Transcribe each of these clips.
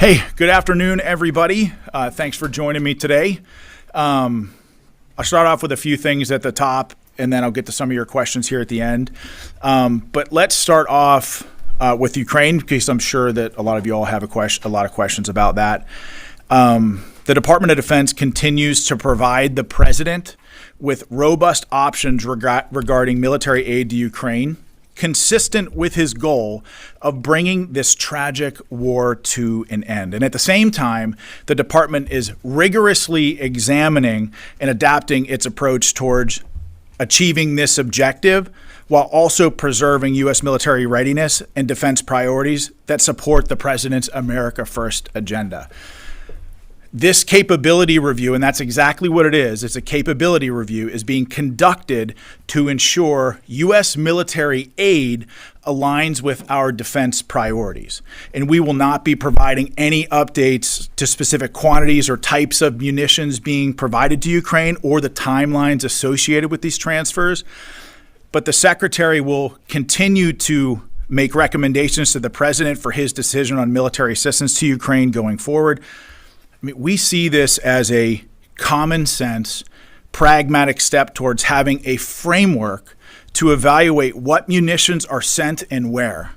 Hey, good afternoon, everybody. Thanks for joining me today. I'll start off with a few things at the top, and then I'll get to some of your questions here at the end. But let's start off with Ukraine, because I'm sure that a lot of you all have a lot of questions about that. The Department of Defense continues to provide the president with robust options regarding military aid to Ukraine, consistent with his goal of bringing this tragic war to an end. And at the same time, the department is rigorously examining and adapting its approach towards achieving this objective while also preserving U.S. military readiness and defense priorities that support the president's America First agenda. This capability review, and that's exactly what it is, it's a capability review, is being conducted to ensure U.S. military aid aligns with our defense priorities. And we will not be providing any updates to specific quantities or types of munitions being provided to Ukraine or the timelines associated with these transfers. But the Secretary will continue to make recommendations to the President for his decision on military assistance to Ukraine going forward. I mean, we see this as a common sense, pragmatic step towards having a framework to evaluate what munitions are sent and where.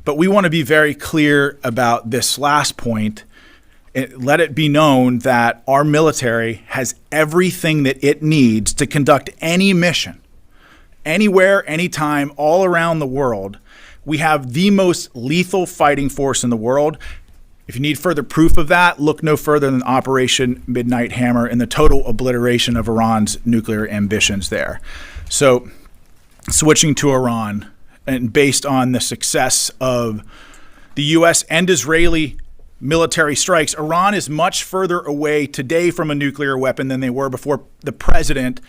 But we want to be very clear about this last point. Let it be known that our military has everything that it needs to conduct any mission, anywhere, anytime, all around the world. We have the most lethal fighting force in the world. If you need further proof of that, look no further than Operation Midnight Hammer and the total obliteration of Iran's nuclear ambitions there. So, switching to Iran, and based on the success of the U.S. and Israeli military strikes, Iran is much further away today from a nuclear weapon than they were before the president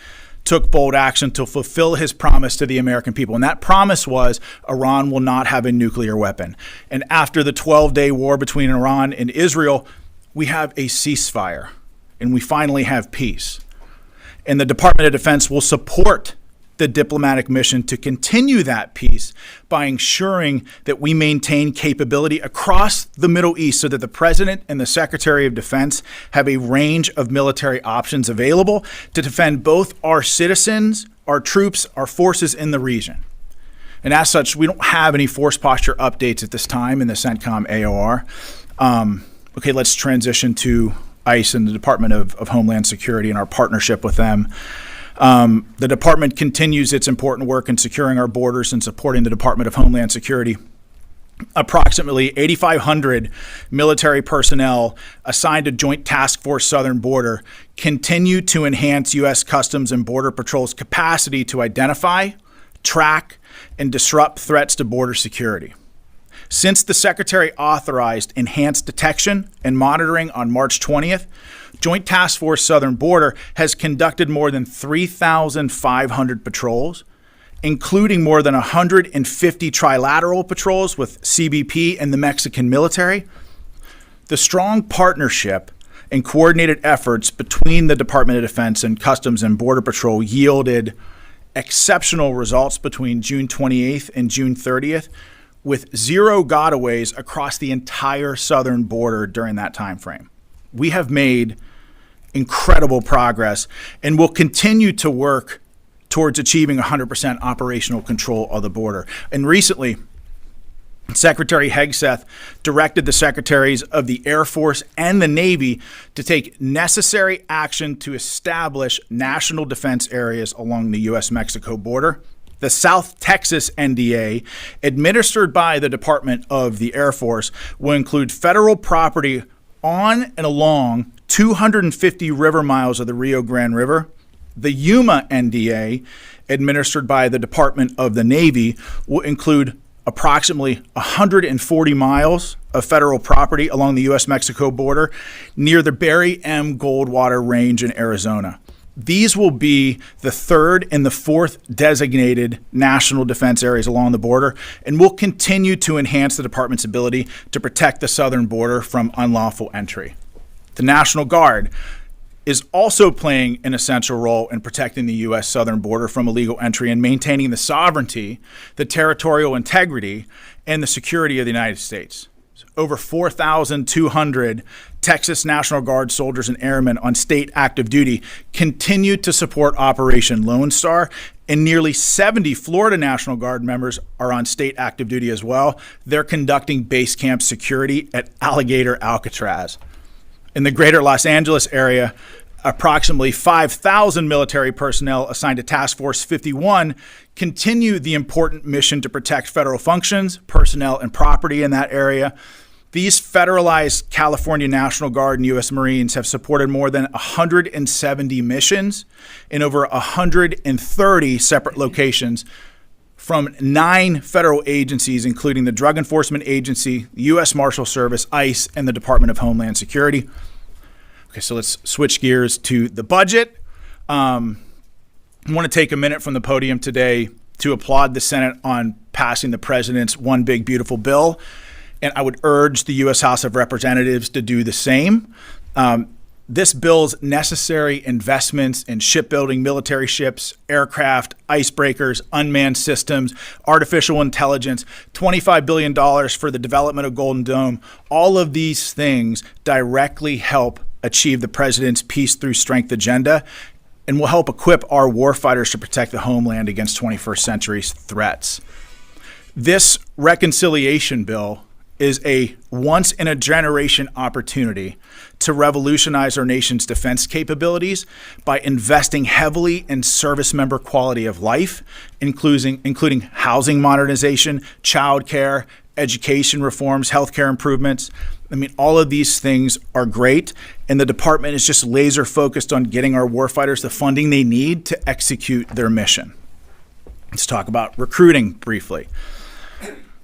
took bold action to fulfill his promise to the American people. And that promise was Iran will not have a nuclear weapon. And after the 12-day war between Iran and Israel, we have a ceasefire, and we finally have peace. And the Department of Defense will support the diplomatic mission to continue that peace by ensuring that we maintain capability across the Middle East so that the President and the Secretary of Defense have a range of military options available to defend both our citizens, our troops, our forces in the region. And as such, we don't have any force posture updates at this time in the CENTCOM AOR. Okay, let's transition to ICE and the Department of Homeland Security and our partnership with them. The department continues its important work in securing our borders and supporting the Department of Homeland Security. Approximately 8,500 military personnel assigned to Joint Task Force Southern Border continue to enhance U.S. Customs and Border Patrol's capacity to identify, track, and disrupt threats to border security. Since the Secretary authorized enhanced detection and monitoring on March 20th, Joint Task Force Southern Border has conducted more than 3,500 patrols, including more than 150 trilateral patrols with CBP and the Mexican military. The strong partnership and coordinated efforts between the Department of Defense and Customs and Border Patrol yielded exceptional results between June 28th and June 30th, with 0 gotaways across the entire southern border during that time frame. We have made incredible progress and will continue to work towards achieving 100% operational control of the border. And recently, Secretary Hegseth directed the secretaries of the Air Force and the Navy to take necessary action to establish national defense areas along the U.S.-Mexico border. The South Texas NDA, administered by the Department of the Air Force, will include federal property on and along 250 river miles of the Rio Grande River. The Yuma NDA, administered by the Department of the Navy, will include approximately 140 miles of federal property along the U.S.-Mexico border near the Barry M. Goldwater Range in Arizona. These will be the third and the fourth designated national defense areas along the border, and will continue to enhance the department's ability to protect the southern border from unlawful entry. The National Guard is also playing an essential role in protecting the U.S. southern border from illegal entry and maintaining the sovereignty, the territorial integrity, and the security of the United States. So over 4,200 Texas National Guard soldiers and airmen on state active duty continue to support Operation Lone Star, and nearly 70 Florida National Guard members are on state active duty as well. They're conducting base camp security at Alligator Alcatraz. In the greater Los Angeles area, approximately 5,000 military personnel assigned to Task Force 51 continue the important mission to protect federal functions, personnel, and property in that area. These federalized California National Guard and U.S. Marines have supported more than 170 missions in over 130 separate locations from 9 federal agencies, including the Drug Enforcement Agency, the U.S. Marshal Service, ICE, and the Department of Homeland Security. Okay, so let's switch gears to the budget. I want to take a minute from the podium today to applaud the Senate on passing the president's One Big Beautiful Bill, and I would urge the U.S. House of Representatives to do the same. This bill's necessary investments in shipbuilding, military ships, aircraft, icebreakers, unmanned systems, artificial intelligence, $25 billion for the development of Golden Dome, all of these things directly help achieve the president's peace through strength agenda and will help equip our warfighters to protect the homeland against 21st century threats. This reconciliation bill is a once-in-a-generation opportunity to revolutionize our nation's defense capabilities by investing heavily in service member quality of life, including housing modernization, childcare, education reforms, healthcare improvements. I mean, all of these things are great, and the department is just laser focused on getting our warfighters the funding they need to execute their mission. Let's talk about recruiting briefly.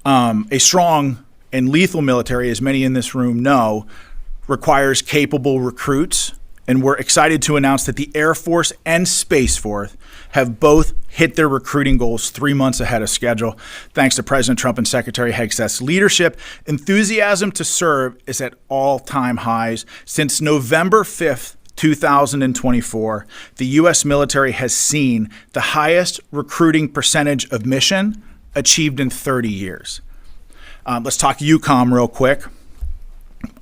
A strong and lethal military, as many in this room know, requires capable recruits, and we're excited to announce that the Air Force and Space Force have both hit their recruiting goals 3 months ahead of schedule, thanks to President Trump and Secretary Hegseth's leadership. Enthusiasm to serve is at all-time highs. Since November 5th, 2024, the U.S. military has seen the highest recruiting percentage of mission achieved in 30 years. Let's talk EUCOM real quick.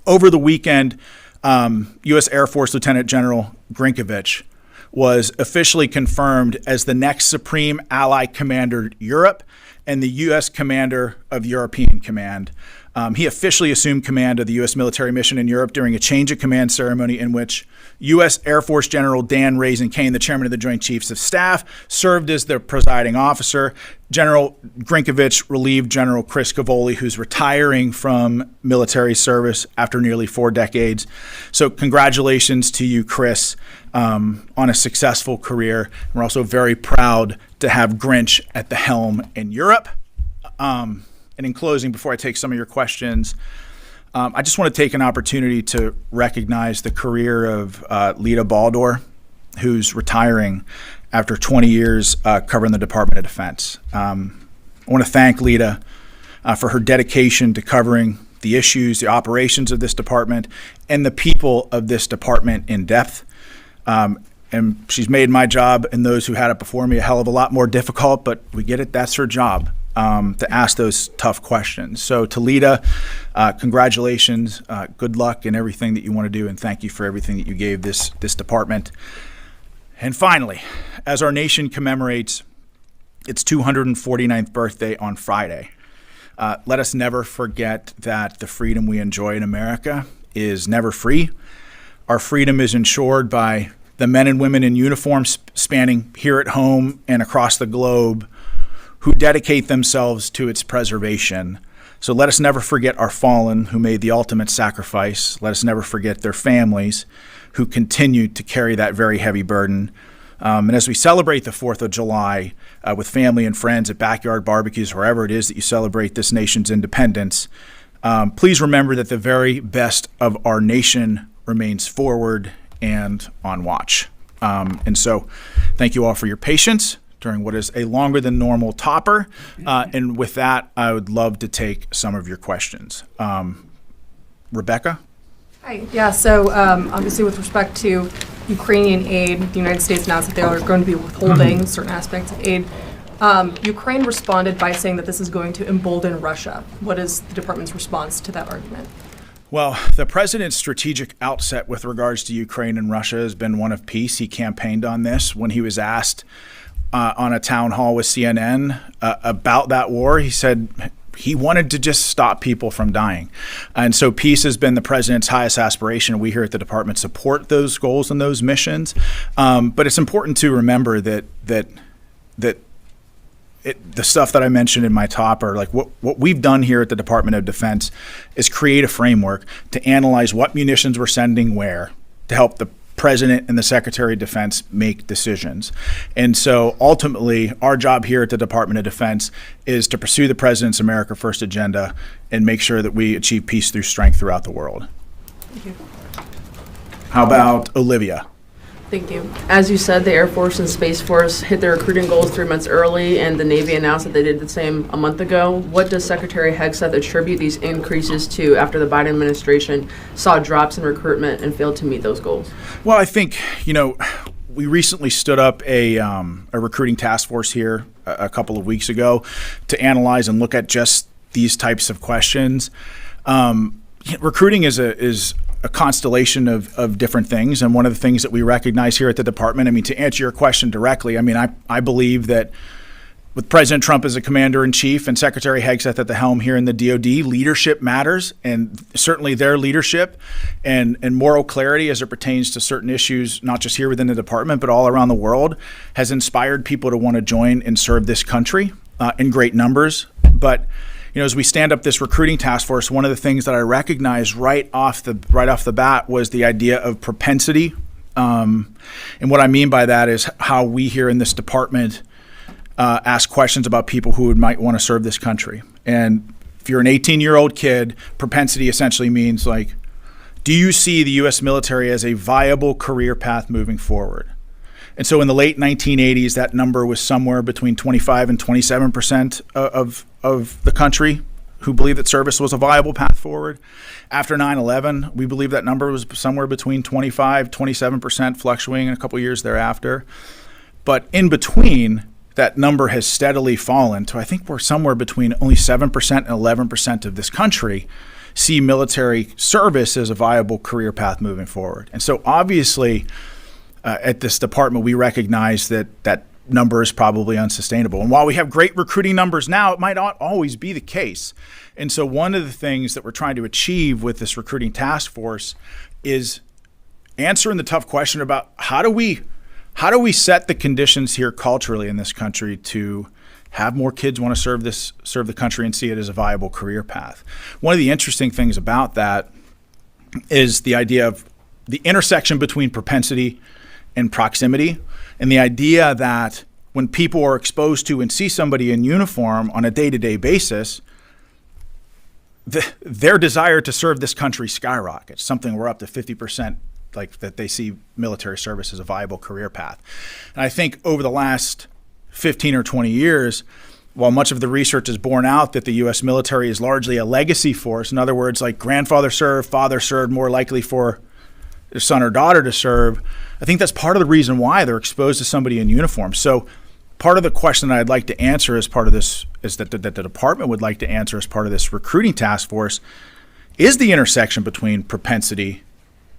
Over the weekend, U.S. Air Force Lieutenant General Grinkovich was officially confirmed as the next Supreme Allied Commander Europe and the U.S. Commander of European Command. He officially assumed command of the U.S. military mission in Europe during a change of command ceremony in which U.S. Air Force General Dan Raisin-Kane, the chairman of the Joint Chiefs of Staff, served as the presiding officer. General Grinkovich relieved General Chris Cavoli, who's retiring from military service after nearly 4 decades. So congratulations to you, Chris, on a successful career. We're also very proud to have Grinch at the helm in Europe. And in closing, before I take some of your questions, I just want to take an opportunity to recognize the career of Lita Baldor, who's retiring after 20 years covering the Department of Defense. I want to thank Lita for her dedication to covering the issues, the operations of this department, and the people of this department in depth. And she's made my job and those who had it before me a hell of a lot more difficult, but we get it, that's her job. To ask those tough questions. So to Lita, congratulations, good luck in everything that you want to do, and thank you for everything that you gave this department. And finally, as our nation commemorates its 249th birthday on Friday, let us never forget that the freedom we enjoy in America is never free. Our freedom is ensured by the men and women in uniform spanning here at home and across the globe who dedicate themselves to its preservation. So let us never forget our fallen who made the ultimate sacrifice. Let us never forget their families who continue to carry that very heavy burden. And as we celebrate the 4th of July with family and friends at backyard barbecues, wherever it is that you celebrate this nation's independence, please remember that the very best of our nation remains forward and on watch. And so thank you all for your patience during what is a longer than normal topper. And with that, I would love to take some of your questions. Rebecca? Hi. Yeah, so obviously with respect to Ukrainian aid, the United States announced that they are going to be withholding certain aspects of aid. Ukraine responded by saying that this is going to embolden Russia. What is the department's response to that argument? Well, the president's strategic outset with regards to Ukraine and Russia has been one of peace. He campaigned on this when he was asked on a town hall with CNN about that war. He said he wanted to just stop people from dying. And so peace has been the president's highest aspiration. We here at the department support those goals and those missions. But it's important to remember that the stuff that I mentioned in my top, or like what we've done here at the Department of Defense, is create a framework to analyze what munitions we're sending where to help the President and the Secretary of Defense make decisions. And so ultimately, our job here at the Department of Defense is to pursue the President's America First agenda and make sure that we achieve peace through strength throughout the world. Thank you. How about Olivia? Thank you. As you said, the Air Force and Space Force hit their recruiting goals 3 months early, and the Navy announced that they did the same a month ago. What does Secretary Hegseth attribute these increases to after the Biden administration saw drops in recruitment and failed to meet those goals? Well, I think, we recently stood up a recruiting task force here a couple of weeks ago to analyze and look at just these types of questions. Recruiting is a constellation of different things. And one of the things that we recognize here at the department, to answer your question directly, I believe that with President Trump as a commander-in-chief and Secretary Hegseth at the helm here in the DoD, leadership matters, and certainly their leadership and moral clarity as it pertains to certain issues, not just here within the department, but all around the world, has inspired people to want to join and serve this country in great numbers. But as we stand up this recruiting task force, one of the things that I recognized right off the bat was the idea of propensity. And what I mean by that is how we here in this department ask questions about people who might want to serve this country. And if you're an 18-year-old kid, propensity essentially means do you see the U.S. military as a viable career path moving forward? And so in the late 1980s, that number was somewhere between 25 and 27% of the country who believed that service was a viable path forward. After 9/11, we believe that number was somewhere between 25, 27%, fluctuating in a couple years thereafter. But in between, that number has steadily fallen to, I think we're somewhere between only 7% and 11% of this country see military service as a viable career path moving forward. And so obviously, at this department, we recognize that number is probably unsustainable. And while we have great recruiting numbers now, it might not always be the case. And so one of the things that we're trying to achieve with this recruiting task force is answering the tough question about how do we set the conditions here culturally in this country to have more kids want to serve the country and see it as a viable career path. One of the interesting things about that is the idea of the intersection between propensity and proximity, and the idea that when people are exposed to and see somebody in uniform on a day-to-day basis, their desire to serve this country skyrockets. Something we're up to 50% that they see military service as a viable career path. And I think over the last 15 or 20 years, while much of the research has borne out that the U.S. military is largely a legacy force, in other words, grandfather served, father served, more likely for their son or daughter to serve, I think that's part of the reason why they're exposed to somebody in uniform. So part of the question that I'd like to answer as part of this, is that the department would like to answer as part of this recruiting task force, is the intersection between propensity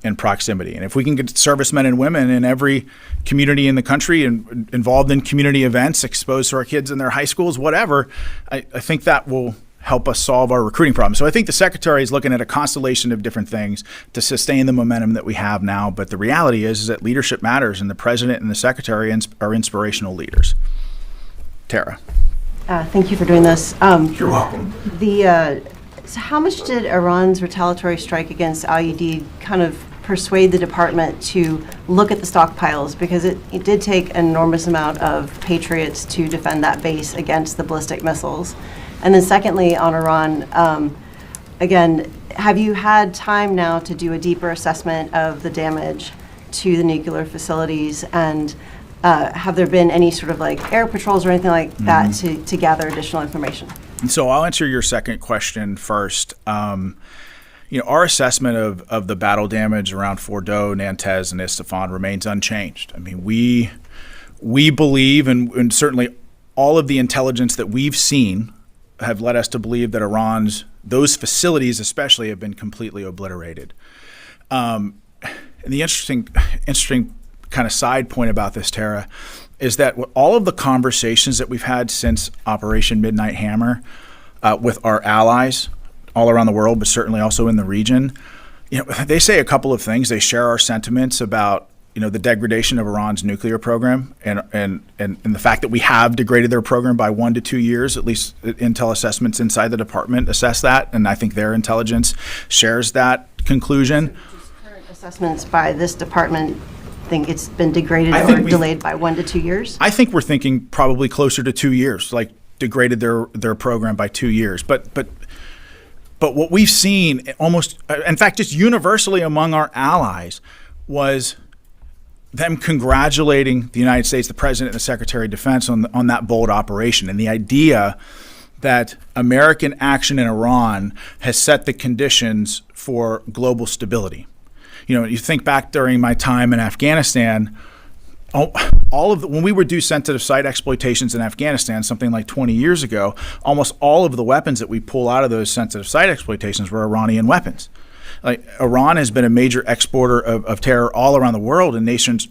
and proximity. And if we can get servicemen and women in every community in the country and involved in community events, exposed to our kids in their high schools, whatever, I think that will help us solve our recruiting problem. So I think the Secretary is looking at a constellation of different things to sustain the momentum that we have now. But the reality is that leadership matters, and the President and the Secretary are inspirational leaders. Tara. Thank you for doing this. You're welcome. So how much did Iran's retaliatory strike against IUD kind of persuade the department to look at the stockpiles? Because it did take an enormous amount of Patriots to defend that base against the ballistic missiles. And then secondly, on Iran, again, have you had time now to do a deeper assessment of the damage to the nuclear facilities? And have there been any sort of air patrols or anything like that to gather additional information? So I'll answer your second question first. Our assessment of the battle damage around Fordo, Nantes, and Isfahan remains unchanged. We believe, and certainly all of the intelligence that we've seen have led us to believe that those facilities especially have been completely obliterated. And the interesting kind of side point about this, Tara, is that all of the conversations that we've had since Operation Midnight Hammer with our allies all around the world, but certainly also in the region, they say a couple of things. They share our sentiments about the degradation of Iran's nuclear program and the fact that we have degraded their program by 1 to 2 years. At least intel assessments inside the department assess that, and I think their intelligence shares that conclusion. Current assessments by this department think it's been degraded or delayed by 1 to 2 years? I think we're thinking probably closer to 2 years, like degraded their program by 2 years. But what we've seen almost, in fact, just universally among our allies, was them congratulating the United States, the President and the Secretary of Defense on that bold operation, and the idea that American action in Iran has set the conditions for global stability. You think back during my time in Afghanistan, when we would do sensitive site exploitations in Afghanistan, something like 20 years ago, almost all of the weapons that we pull out of those sensitive site exploitations were Iranian weapons. Like, Iran has been a major exporter of terror all around the world, and nations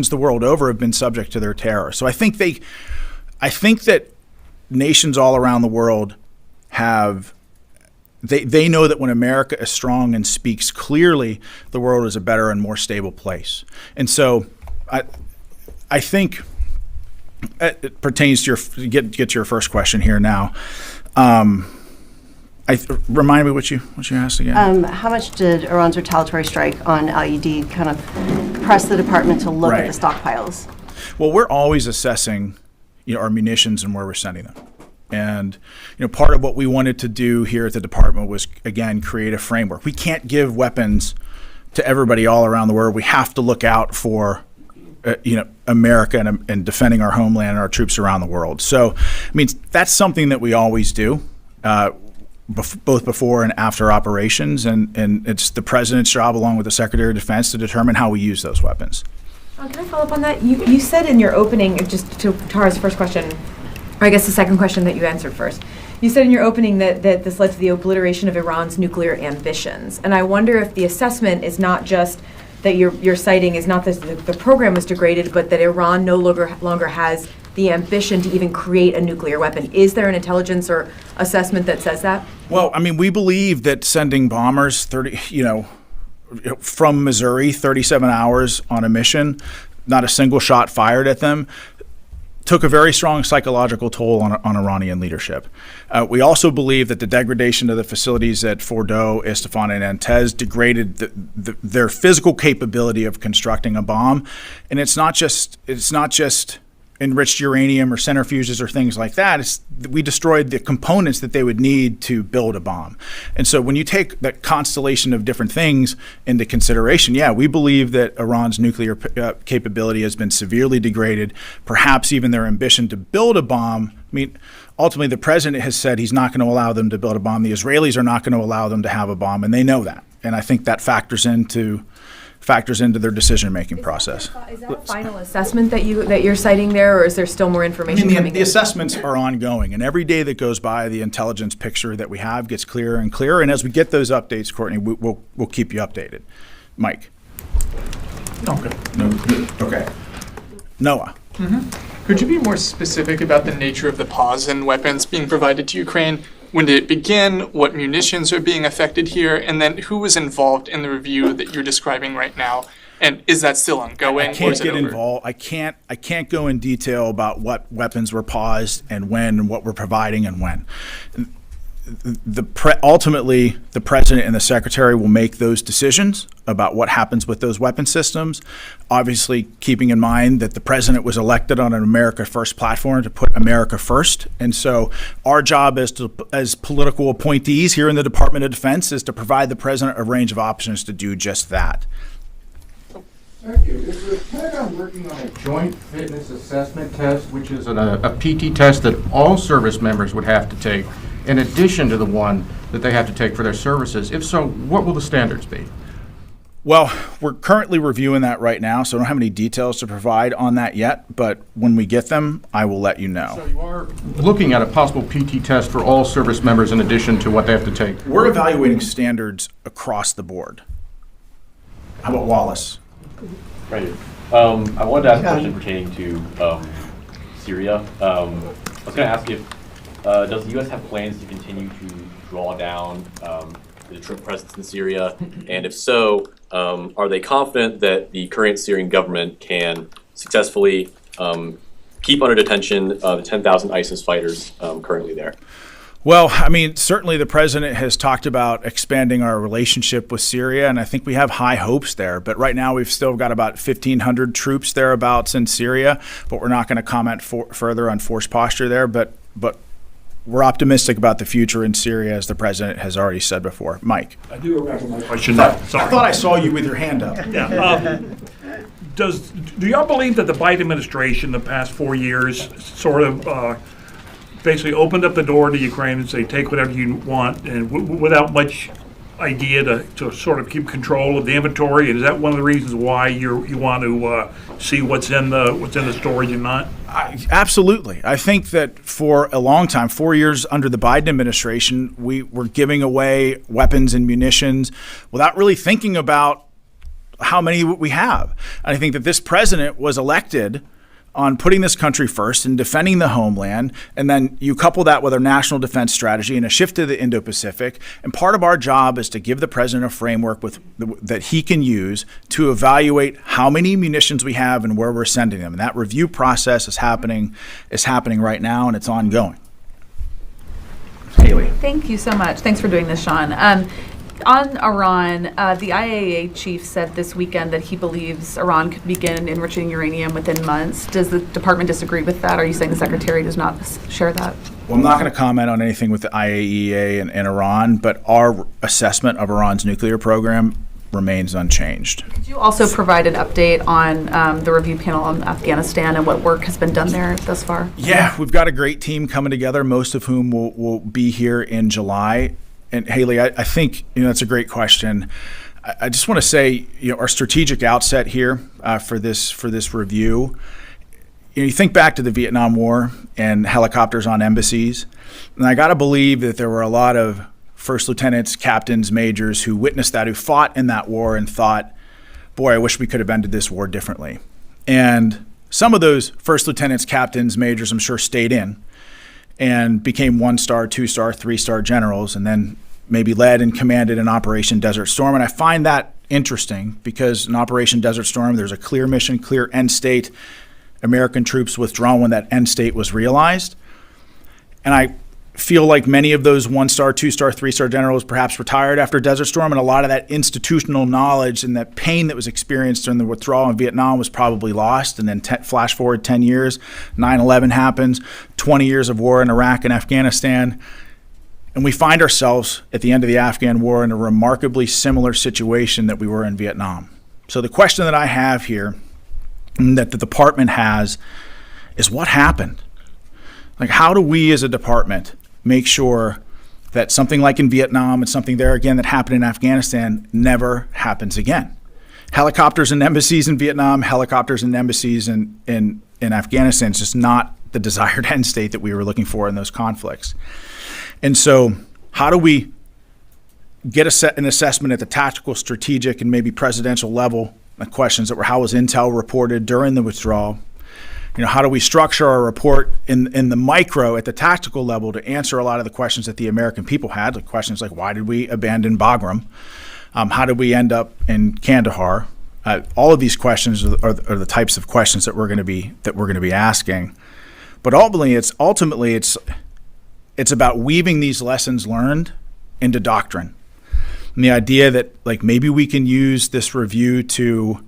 the world over have been subject to their terror. So I think that nations all around the world they know that when America is strong and speaks clearly, the world is a better and more stable place. And so I think it pertains to get to your first question here now. Remind me what you asked again. How much did Iran's retaliatory strike on IED kind of press the department to look at the stockpiles? Well, we're always assessing, our munitions and where we're sending them. And part of what we wanted to do here at the department was, again, create a framework. We can't give weapons to everybody all around the world. We have to look out for America and defending our homeland and our troops around the world. So, that's something that we always do. Both before and after operations, and it's the President's job, along with the Secretary of Defense, to determine how we use those weapons. Can I follow up on that? You said in your opening, just to Tara's first question, or I guess the second question that you answered first, you said in your opening that this led to the obliteration of Iran's nuclear ambitions. And I wonder if the assessment is not just that you're citing is not that the program was degraded, but that Iran no longer has the ambition to even create a nuclear weapon. Is there an intelligence or assessment that says that? Well, we believe that sending bombers from Missouri, 37 hours on a mission, not a single shot fired at them, took a very strong psychological toll on Iranian leadership. We also believe that the degradation of the facilities at Fordow, Isfahan, and Antez degraded their physical capability of constructing a bomb. And it's not just enriched uranium or centrifuges or things like that. We destroyed the components that they would need to build a bomb. And so when you take that constellation of different things into consideration, we believe that Iran's nuclear capability has been severely degraded, perhaps even their ambition to build a bomb. Ultimately, the President has said he's not going to allow them to build a bomb. The Israelis are not going to allow them to have a bomb, and they know that. And I think that factors into their decision-making process. Is that a final assessment that you're citing there, or is there still more information coming in? The assessments are ongoing, and every day that goes by, the intelligence picture that we have gets clearer and clearer. And as we get those updates, Courtney, we'll keep you updated. Mike. Okay. Okay. Noah. Mm-hmm. Could you be more specific about the nature of the pause in weapons being provided to Ukraine? When did it begin? What munitions are being affected here? And then who was involved in the review that you're describing right now? And is that still ongoing? I can't get involved. I can't go in detail about what weapons were paused and when, and what we're providing and when. Ultimately, the President and the Secretary will make those decisions about what happens with those weapon systems, obviously keeping in mind that the President was elected on an America First platform to put America first. And so our job as political appointees here in the Department of Defense is to provide the President a range of options to do just that. Thank you. Is the Pentagon working on a joint fitness assessment test, which is a PT test that all service members would have to take, in addition to the one that they have to take for their services? If so, what will the standards be? Well, we're currently reviewing that right now, so I don't have any details to provide on that yet, but when we get them, I will let you know. So you are looking at a possible PT test for all service members in addition to what they have to take? We're evaluating standards across the board. How about Wallace? Right here. I wanted to ask a question pertaining to Syria. I was going to ask if, does the U.S. have plans to continue to draw down the troop presence in Syria? And if so, are they confident that the current Syrian government can successfully keep under detention the 10,000 ISIS fighters currently there? Well, I mean, certainly the president has talked about expanding our relationship with Syria, and I think we have high hopes there. But right now, we've still got about 1,500 troops thereabouts in Syria, but we're not going to comment further on force posture there. But we're optimistic about the future in Syria, as the president has already said before. Mike. I do remember my question. I Sorry. thought I saw you with your hand up. Yeah. Do y'all believe that the Biden administration, the past 4 years, sort of basically opened up the door to Ukraine and say, take whatever you want, and without much idea to sort of keep control of the inventory? And is that one of the reasons why you want to see what's in the storage and not? Absolutely. I think that for a long time, 4 years under the Biden administration, we were giving away weapons and munitions without really thinking about how many we have. And I think that this president was elected on putting this country first and defending the homeland, and then you couple that with our national defense strategy and a shift to the Indo-Pacific. And part of our job is to give the president a framework that he can use to evaluate how many munitions we have and where we're sending them. And that review process is happening right now, and it's ongoing. Haley. Thank you so much. Thanks for doing this, Sean. On Iran, the IAEA chief said this weekend that he believes Iran could begin enriching uranium within months. Does the department disagree with that? Are you saying the secretary does not share that? Well, I'm not going to comment on anything with the IAEA and Iran, but our assessment of Iran's nuclear program remains unchanged. Could you also provide an update on the review panel on Afghanistan and what work has been done there thus far? Yeah, we've got a great team coming together, most of whom will be here in July. And Haley, I think that's a great question. I just want to say, our strategic outset here for this review. You think back to the Vietnam War and helicopters on embassies, and I got to believe that there were a lot of first lieutenants, captains, majors who witnessed that, who fought in that war and thought, boy, I wish we could have ended this war differently. And some of those first lieutenants, captains, majors, I'm sure, stayed in and became 1-star, 2-star, 3-star generals, and then maybe led and commanded an Operation Desert Storm. And I find that interesting because in Operation Desert Storm, there's a clear mission, clear end state. American troops withdrawn when that end state was realized. And I feel like many of those 1-star, 2-star, 3-star generals perhaps retired after Desert Storm, and a lot of that institutional knowledge and that pain that was experienced during the withdrawal in Vietnam was probably lost. And then flash forward 10 years, 9/11 happens, 20 years of war in Iraq and Afghanistan, and we find ourselves at the end of the Afghan war in a remarkably similar situation that we were in Vietnam. So the question that I have here, and that the department has, is what happened? Like, how do we as a department make sure that something like in Vietnam and something there again that happened in Afghanistan never happens again? Helicopters and embassies in Vietnam, helicopters and embassies in Afghanistan is just not the desired end state that we were looking for in those conflicts. And so how do we get an assessment at the tactical, strategic, and maybe presidential level? The questions that were, how was intel reported during the withdrawal? How do we structure our report in the micro at the tactical level to answer a lot of the questions that the American people had? Like questions like, why did we abandon Bagram? How did we end up in Kandahar? All of these questions are the types of questions that we're going to be asking. But ultimately it's about weaving these lessons learned into doctrine. And the idea that maybe we can use this review to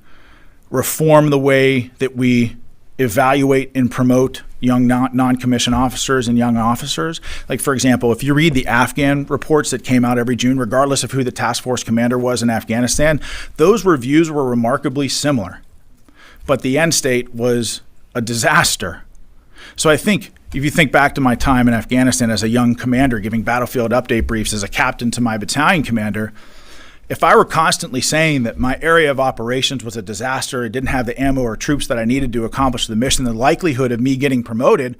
reform the way that we evaluate and promote young non-commissioned officers and young officers. Like, for example, if you read the Afghan reports that came out every June, regardless of who the task force commander was in Afghanistan, those reviews were remarkably similar. But the end state was a disaster. So I think if you think back to my time in Afghanistan as a young commander giving battlefield update briefs as a captain to my battalion commander, if I were constantly saying that my area of operations was a disaster, it didn't have the ammo or troops that I needed to accomplish the mission, the likelihood of me getting promoted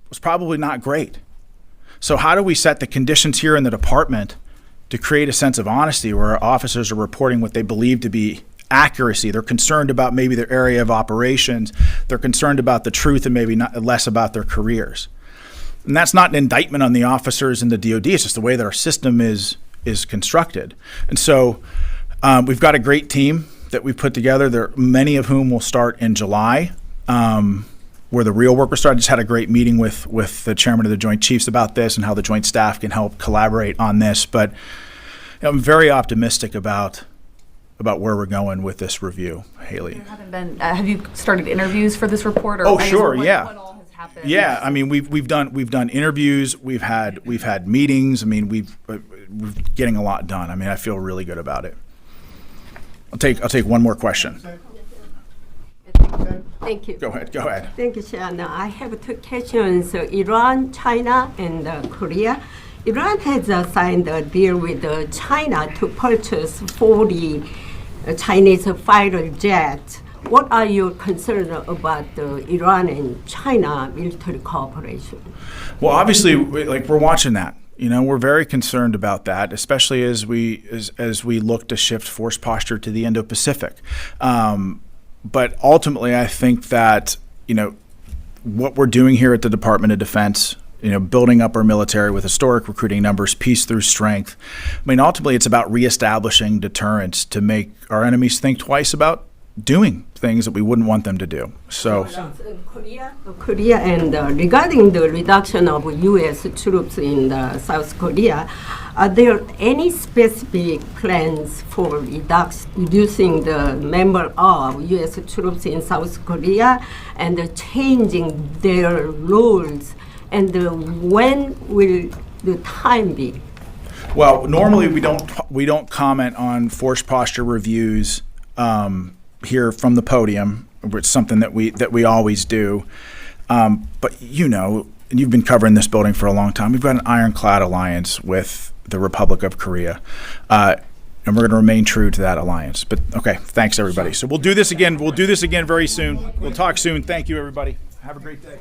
was probably not great. So how do we set the conditions here in the department to create a sense of honesty where our officers are reporting what they believe to be accuracy? They're concerned about maybe their area of operations. They're concerned about the truth and maybe not less about their careers. And that's not an indictment on the officers in the DOD. It's just the way that our system is constructed. And so we've got a great team that we've put together. There, many of whom will start in July, where the real work will start. I just had a great meeting with the chairman of the Joint Chiefs about this and how the Joint Staff can help collaborate on this. But I'm very optimistic about where we're going with this review, Haley. Have you started interviews for this report? Or Oh, sure, yeah. What all has happened? Yeah, I mean, we've done interviews, we've had meetings. I mean, we're getting a lot done. I mean, I feel really good about it. I'll take one more question. Thank you. Go ahead. Thank you, Sean. I have two questions. Iran, China, and Korea. Iran has signed a deal with China to purchase 40 Chinese fighter jets. What are your concerns about Iran and China military cooperation? Well, obviously, we're watching that. You know, we're very concerned about that, especially as we look to shift force posture to the Indo-Pacific. But ultimately, I think that, you know, what we're doing here at the Department of Defense, you know, building up our military with historic recruiting numbers, peace through strength. I mean, ultimately, it's about reestablishing deterrence to make our enemies think twice about doing things that we wouldn't want them to do. So Korea and regarding the reduction of U.S. troops in South Korea, are there any specific plans for reducing the number of U.S. troops in South Korea and changing their roles? And when will the time be? Well, normally we don't comment on force posture reviews here from the podium. It's something that we always do. But you know, and you've been covering this building for a long time. We've got an ironclad alliance with the Republic of Korea, and we're going to remain true to that alliance. But okay, thanks everybody. So we'll do this again. We'll do this again very soon. We'll talk soon. Thank you, everybody. Have a great day.